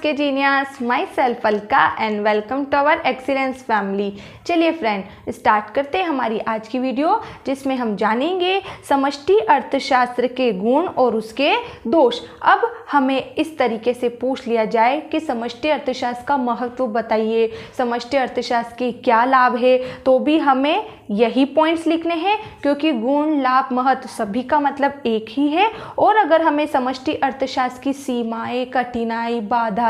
नमस्ते genius, myself Alka and welcome to our excellence family. चलिए friend, start करते हैं हमारी आज की वीडियो, जिसमें हम जानेंगे समष्टि अर्थशास्त्र के गुण और उसके दोष। अब हमें इस तरीके से पूछ लिया जाए कि समष्टि अर्थशास्त्र का महत्व बताइए, समष्टि अर्थशास्त्र के क्या लाभ है, तो भी हमें यही पॉइंट्स लिखने हैं, क्योंकि गुण, लाभ, महत्व सभी का मतलब एक ही है। और अगर हमें समष्टि अर्थशास्त्र की सीमाएं, कठिनाई, बाधाएं,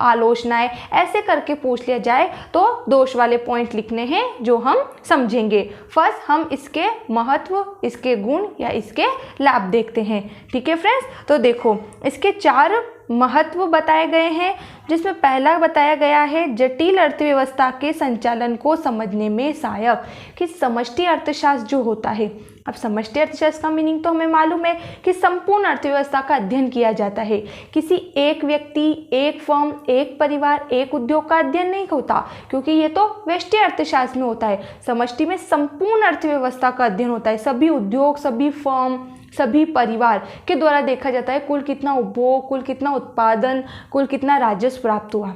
आलोचनाएं ऐसे करके पूछ लिया जाए तो दोष वाले पॉइंट लिखने हैं जो हम समझेंगे। फर्स्ट हम इसके महत्व, इसके गुण या इसके लाभ देखते हैं। ठीक है फ्रेंड्स, तो देखो इसके 4 महत्व बताए गए हैं, जिसमें पहला बताया गया है जटिल अर्थव्यवस्था के संचालन को समझने में सहायक। कि समष्टि अर्थशास्त्र जो होता है, अब समष्टि अर्थशास्त्र का मीनिंग तो हमें मालूम है कि संपूर्ण अर्थव्यवस्था का अध्ययन किया जाता है। किसी एक व्यक्ति, एक फर्म, एक परिवार, एक उद्योग का अध्ययन नहीं होता, क्योंकि ये तो व्यष्टि अर्थशास्त्र में होता है। समष्टि में संपूर्ण अर्थव्यवस्था का अध्ययन होता है। सभी उद्योग, सभी फर्म, सभी परिवार के द्वारा देखा जाता है कुल कितना उपभोग, कुल कितना उत्पादन, कुल कितना राजस्व प्राप्त हुआ।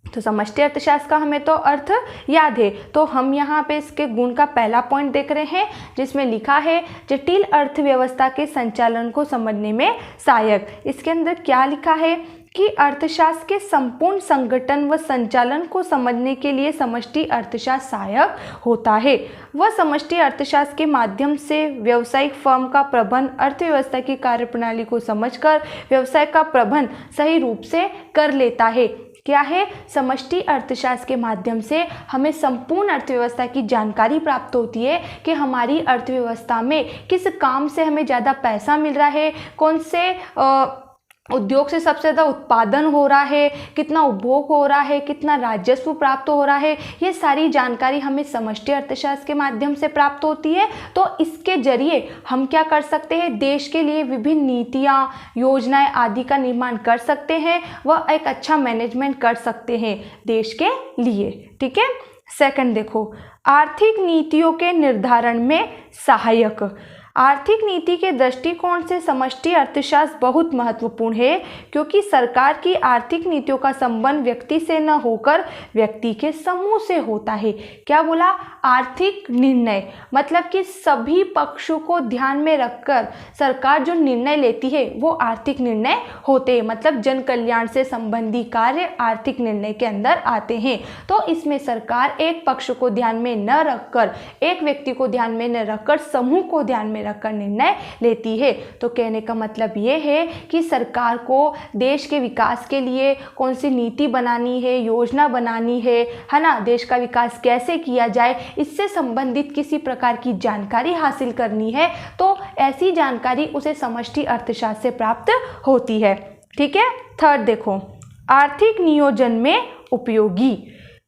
तो समष्टि अर्थशास्त्र का हमें तो अर्थ याद है। तो हम यहाँ पे इसके गुण का पहला पॉइंट देख रहे हैं, जिसमें लिखा है जटिल अर्थव्यवस्था के संचालन को समझने में सहायक। इसके अंदर क्या लिखा है कि अर्थशास्त्र के संपूर्ण संगठन व संचालन को समझने के लिए समष्टि अर्थशास्त्र सहायक होता है। वह समष्टि अर्थशास्त्र के माध्यम से व्यावसायिक फर्म का प्रबंधन, अर्थव्यवस्था की कार्यप्रणाली को समझकर व्यवसाय का प्रबंधन सही रूप से कर लेता है। क्या है? समष्टि अर्थशास्त्र के माध्यम से हमें संपूर्ण अर्थव्यवस्था की जानकारी प्राप्त होती है कि हमारी अर्थव्यवस्था में किस काम से हमें ज़्यादा पैसा मिल रहा है, कौन से उद्योग से सबसे ज़्यादा उत्पादन हो रहा है, कितना उपभोग हो रहा है, कितना राजस्व प्राप्त हो रहा है। ये सारी जानकारी हमें समष्टि अर्थशास्त्र के माध्यम से प्राप्त होती है। तो इसके जरिए हम क्या कर सकते हैं? देश के लिए विभिन्न नीतियाँ, योजनाएं आदि का निर्माण कर सकते हैं, वह एक अच्छा मैनेजमेंट कर सकते हैं देश के लिए। ठीक है। सेकंड देखो, आर्थिक नीतियों के निर्धारण में सहायक। आर्थिक नीति के दृष्टिकोण से समष्टि अर्थशास्त्र बहुत महत्वपूर्ण है, क्योंकि सरकार की आर्थिक नीतियों का संबंध व्यक्ति से न होकर व्यक्ति के समूह से होता है। क्या बोला? आर्थिक निर्णय, मतलब कि सभी पक्षों को ध्यान में रखकर सरकार जो निर्णय लेती है वो आर्थिक निर्णय होते हैं। मतलब जन कल्याण से संबंधी कार्य आर्थिक निर्णय के अंदर आते हैं। तो इसमें सरकार एक पक्ष को ध्यान में न रखकर, एक व्यक्ति को ध्यान में न रखकर समूह को ध्यान में रखकर निर्णय लेती है। तो कहने का मतलब ये है कि सरकार को देश के विकास के लिए कौन सी नीति बनानी है, योजना बनानी है ना, देश का विकास कैसे किया जाए, इससे संबंधित किसी प्रकार की जानकारी हासिल करनी है, तो ऐसी जानकारी उसे समष्टि अर्थशास्त्र से प्राप्त होती है। ठीक है। थर्ड देखो, आर्थिक नियोजन में उपयोगी।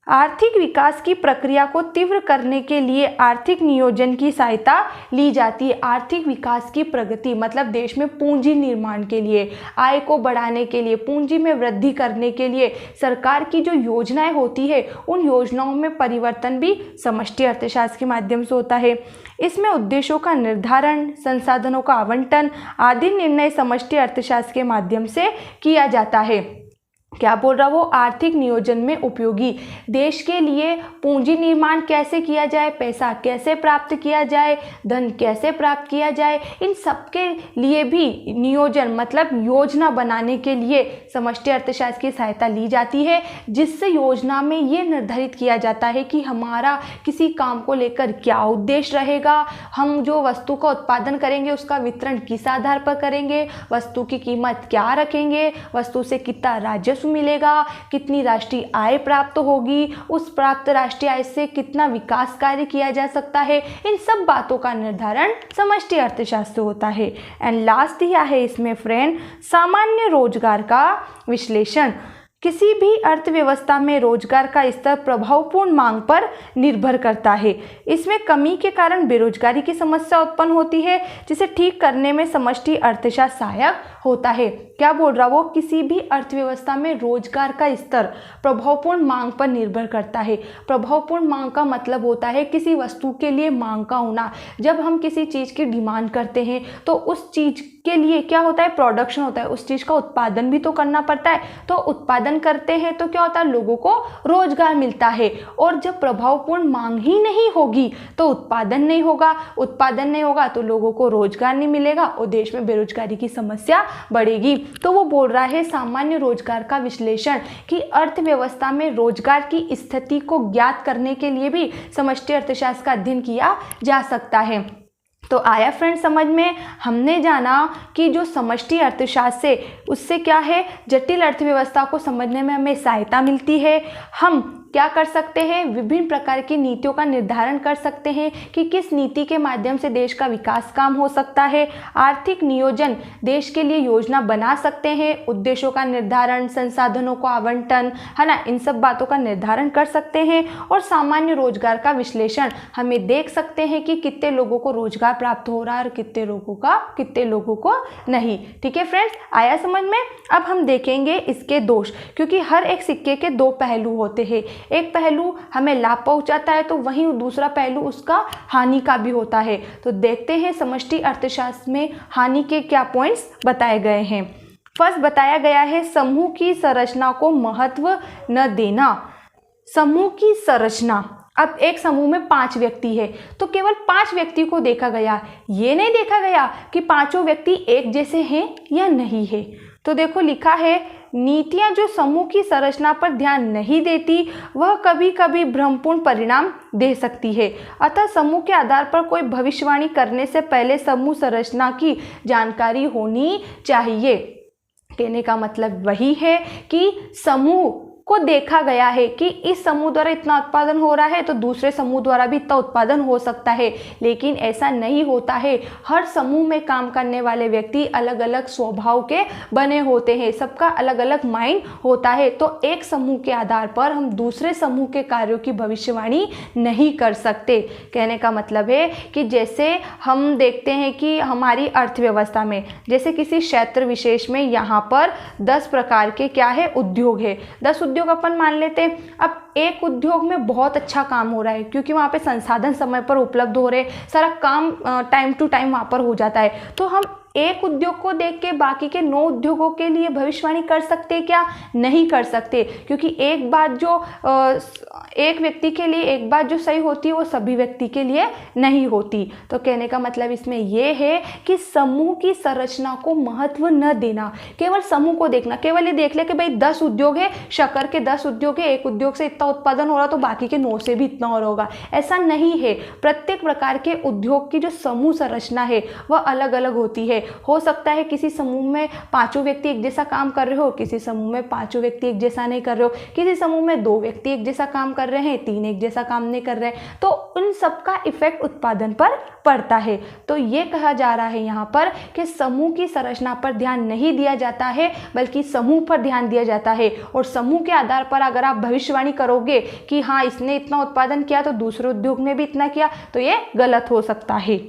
आर्थिक विकास की प्रक्रिया को तीव्र करने के लिए आर्थिक नियोजन की सहायता ली जाती है। आर्थिक विकास की प्रगति मतलब देश में पूंजी निर्माण के लिए, आय को बढ़ाने के लिए, पूंजी में वृद्धि करने के लिए सरकार की जो योजनाएं होती है, उन योजनाओं में परिवर्तन भी समष्टि अर्थशास्त्र के माध्यम से होता है। इसमें उद्देश्यों का निर्धारण, संसाधनों का आवंटन आदि निर्णय समष्टि अर्थशास्त्र के माध्यम से किया जाता है। क्या बोल रहा वो? आर्थिक नियोजन में उपयोगी। देश के लिए पूंजी निर्माण कैसे किया जाए, पैसा कैसे प्राप्त किया जाए, धन कैसे प्राप्त किया जाए, इन सब के लिए भी नियोजन मतलब योजना बनाने के लिए समष्टि अर्थशास्त्र की सहायता ली जाती है, जिससे योजना में ये निर्धारित किया जाता है कि हमारा किसी काम को लेकर क्या उद्देश्य रहेगा, हम जो वस्तु का उत्पादन करेंगे उसका वितरण किस आधार पर करेंगे, वस्तु की कीमत क्या रखेंगे, वस्तु से कितना राजस्व मिलेगा, कितनी राष्ट्रीय आय प्राप्त होगी, उस प्राप्त राष्ट्रीय आय से कितना विकास कार्य किया जा सकता है, इन सब बातों का निर्धारण समष्टि अर्थशास्त्र होता है। एंड लास्ट दिया है इसमें फ्रेंड, सामान्य रोजगार का विश्लेषण। किसी भी अर्थव्यवस्था में रोजगार का स्तर प्रभावपूर्ण मांग पर निर्भर करता है। इसमें कमी के कारण बेरोजगारी की समस्या उत्पन्न होती है, जिसे ठीक करने में समष्टि अर्थशास्त्र सहायक होता है। क्या बोल रहा वो? किसी भी अर्थव्यवस्था में रोजगार का स्तर प्रभावपूर्ण मांग पर निर्भर करता है। प्रभावपूर्ण मांग का मतलब होता है किसी वस्तु के लिए मांग का होना। जब हम किसी चीज़ की डिमांड करते हैं तो उस चीज़ के लिए क्या होता है, प्रोडक्शन होता है, उस चीज़ का उत्पादन भी तो करना पड़ता है। तो उत्पादन करते हैं तो क्या होता है, लोगों को रोजगार मिलता है। और जब प्रभावपूर्ण मांग ही नहीं होगी तो उत्पादन नहीं होगा, उत्पादन नहीं होगा तो लोगों को रोजगार नहीं मिलेगा और देश में बेरोजगारी की समस्या बढ़ेगी। तो वो बोल रहा है सामान्य रोजगार का विश्लेषण कि अर्थव्यवस्था में रोजगार की स्थिति को ज्ञात करने के लिए भी समष्टि अर्थशास्त्र का अध्ययन किया जा सकता है। तो आया फ्रेंड समझ में, हमने जाना कि जो समष्टि अर्थशास्त्र से उससे क्या है, जटिल अर्थव्यवस्था को समझने में हमें सहायता मिलती है। हम क्या कर सकते हैं, विभिन्न प्रकार की नीतियों का निर्धारण कर सकते हैं कि किस नीति के माध्यम से देश का विकास काम हो सकता है। आर्थिक नियोजन, देश के लिए योजना बना सकते हैं, उद्देश्यों का निर्धारण, संसाधनों को आवंटन, है ना, इन सब बातों का निर्धारण कर सकते हैं। और सामान्य रोजगार का विश्लेषण, हमें देख सकते हैं कि कितने लोगों को रोजगार प्राप्त हो रहा है और कितने लोगों को नहीं। ठीक है फ्रेंड्स, आया समझ में। अब हम देखेंगे इसके दोष, क्योंकि हर एक सिक्के के दो पहलू होते हैं। एक पहलू हमें लाभ पहुंचाता है तो वहीं दूसरा पहलू उसका हानि का भी होता है। तो देखते हैं समष्टि अर्थशास्त्र में हानि के क्या पॉइंट्स बताए गए हैं। फर्स्ट बताया गया है समूह की संरचना को महत्व न देना। समूह की संरचना, अब एक समूह में 5 व्यक्ति है तो केवल 5 व्यक्ति को देखा गया, ये नहीं देखा गया कि पांचों व्यक्ति एक जैसे हैं या नहीं है। तो देखो लिखा है, नीतियां जो समूह की संरचना पर ध्यान नहीं देती वह कभी कभी भ्रमपूर्ण परिणाम दे सकती है। अतः समूह के आधार पर कोई भविष्यवाणी करने से पहले समूह संरचना की जानकारी होनी चाहिए। कहने का मतलब वही है कि समूह को देखा गया है कि इस समूह द्वारा इतना उत्पादन हो रहा है तो दूसरे समूह द्वारा भी इतना उत्पादन हो सकता है, लेकिन ऐसा नहीं होता है। हर समूह में काम करने वाले व्यक्ति अलग अलग स्वभाव के बने होते हैं, सबका अलग अलग माइंड होता है। तो एक समूह के आधार पर हम दूसरे समूह के कार्यों की भविष्यवाणी नहीं कर सकते। कहने का मतलब है कि जैसे हम देखते हैं कि हमारी अर्थव्यवस्था में जैसे किसी क्षेत्र विशेष में यहाँ पर 10 प्रकार के क्या है, उद्योग है। 10 उद्योग अपन मान लेते हैं। अब एक उद्योग में बहुत अच्छा काम हो रहा है क्योंकि वहाँ पे संसाधन समय पर उपलब्ध हो रहे, सारा काम टाइम टू टाइम वहाँ पर हो जाता है। तो हम एक उद्योग को देख के बाकी के 9 उद्योगों के लिए भविष्यवाणी कर सकते क्या? नहीं कर सकते, क्योंकि एक बात जो एक व्यक्ति के लिए एक बात जो सही होती है वो सभी व्यक्ति के लिए नहीं होती। तो कहने का मतलब इसमें यह है कि समूह की संरचना को महत्व न देना, केवल समूह को देखना, केवल ये देख ले कि भाई 10 उद्योग है, शक्कर के 10 उद्योग है, एक उद्योग से इतना उत्पादन हो रहा तो बाकी के 9 से भी इतना और होगा, ऐसा नहीं है। प्रत्येक प्रकार के उद्योग की जो समूह संरचना है वह अलग अलग होती है। हो सकता है किसी समूह में 5 व्यक्ति एक जैसा काम कर रहे हो, किसी समूह में 5 व्यक्ति एक जैसा नहीं कर रहे हो, किसी समूह में 2 व्यक्ति एक जैसा काम कर रहे हैं, 3 एक जैसा काम नहीं कर रहे हैं। तो उन सबका इफेक्ट उत्पादन पर पड़ता है। तो ये कहा जा रहा है यहाँ पर कि समूह की संरचना पर ध्यान नहीं दिया जाता है, बल्कि समूह पर ध्यान दिया जाता है। और समूह के आधार पर अगर आप भविष्यवाणी करोगे कि हाँ इसने इतना उत्पादन किया तो दूसरे उद्योग ने भी इतना किया, तो ये गलत हो सकता है।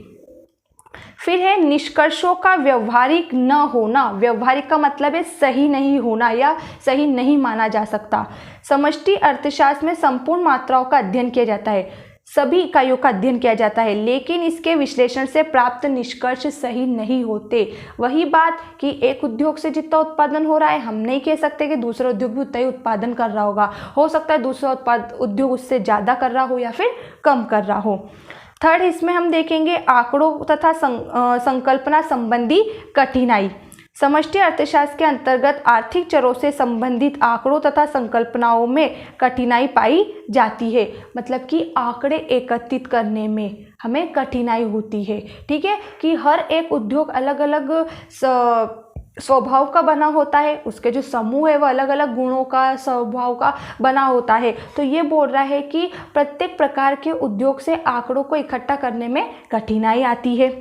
फिर है निष्कर्षों का व्यवहारिक न होना। व्यवहारिक का मतलब है सही नहीं होना या सही नहीं माना जा सकता। समष्टि अर्थशास्त्र में संपूर्ण मात्राओं का अध्ययन किया जाता है, सभी इकाइयों का अध्ययन किया जाता है, लेकिन इसके विश्लेषण से प्राप्त निष्कर्ष सही नहीं होते। वही बात कि एक उद्योग से जितना उत्पादन हो रहा है हम नहीं कह सकते कि दूसरा उद्योग भी उतना ही उत्पादन कर रहा होगा। हो सकता है दूसरा उद्योग उससे ज़्यादा कर रहा हो या फिर कम कर रहा हो। थर्ड, इसमें हम देखेंगे आंकड़ों तथा संकल्पना संबंधी कठिनाई। समष्टि अर्थशास्त्र के अंतर्गत आर्थिक चरों से संबंधित आंकड़ों तथा संकल्पनाओं में कठिनाई पाई जाती है। मतलब कि आंकड़े एकत्रित करने में हमें कठिनाई होती है। ठीक है, कि हर एक उद्योग अलग अलग स्वभाव का बना होता है, उसके जो समूह है वह अलग अलग गुणों का, स्वभाव का बना होता है। तो ये बोल रहा है कि प्रत्येक प्रकार के उद्योग से आंकड़ों को इकट्ठा करने में कठिनाई आती है।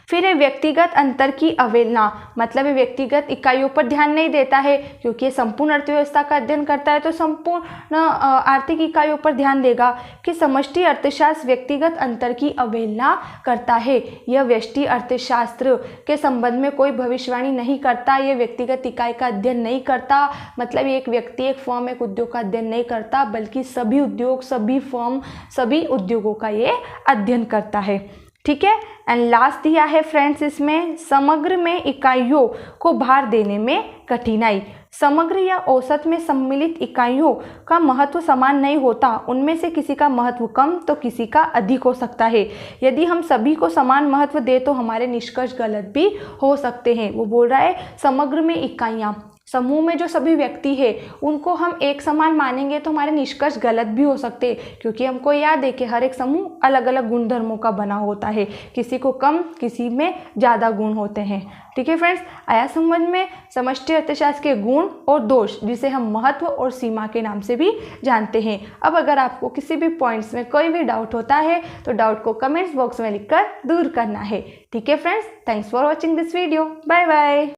फिर है व्यक्तिगत अंतर की अवहेलना। मतलब ये व्यक्तिगत इकाइयों पर ध्यान नहीं देता है, क्योंकि ये संपूर्ण अर्थव्यवस्था का अध्ययन करता है तो संपूर्ण आर्थिक इकाइयों पर ध्यान देगा। कि समष्टि अर्थशास्त्र व्यक्तिगत अंतर की अवहेलना करता है। यह व्यष्टि अर्थशास्त्र के संबंध में कोई भविष्यवाणी नहीं करता, यह व्यक्तिगत इकाई का अध्ययन नहीं करता। मतलब एक व्यक्ति, एक फर्म, एक उद्योग का अध्ययन नहीं करता, बल्कि सभी उद्योग, सभी फर्म, सभी उद्योगों का ये अध्ययन करता है। ठीक है। एंड लास्ट दिया है फ्रेंड्स इसमें समग्र में इकाइयों को भार देने में कठिनाई। समग्र या औसत में सम्मिलित इकाइयों का महत्व समान नहीं होता, उनमें से किसी का महत्व कम तो किसी का अधिक हो सकता है। यदि हम सभी को समान महत्व दे तो हमारे निष्कर्ष गलत भी हो सकते हैं। वो बोल रहा है समग्र में इकाइयाँ, समूह में जो सभी व्यक्ति है उनको हम एक समान मानेंगे तो हमारे निष्कर्ष गलत भी हो सकते हैं, क्योंकि हमको याद है कि हर एक समूह अलग अलग गुणधर्मों का बना होता है, किसी को कम किसी में ज़्यादा गुण होते हैं। ठीक है फ्रेंड्स, आया समझ में समष्टि अर्थशास्त्र के गुण और दोष, जिसे हम महत्व और सीमा के नाम से भी जानते हैं। अब अगर आपको किसी भी पॉइंट्स में कोई भी डाउट होता है तो डाउट को कमेंट्स बॉक्स में लिखकर दूर करना है। ठीक है friends, thanks for watching this video, bye bye.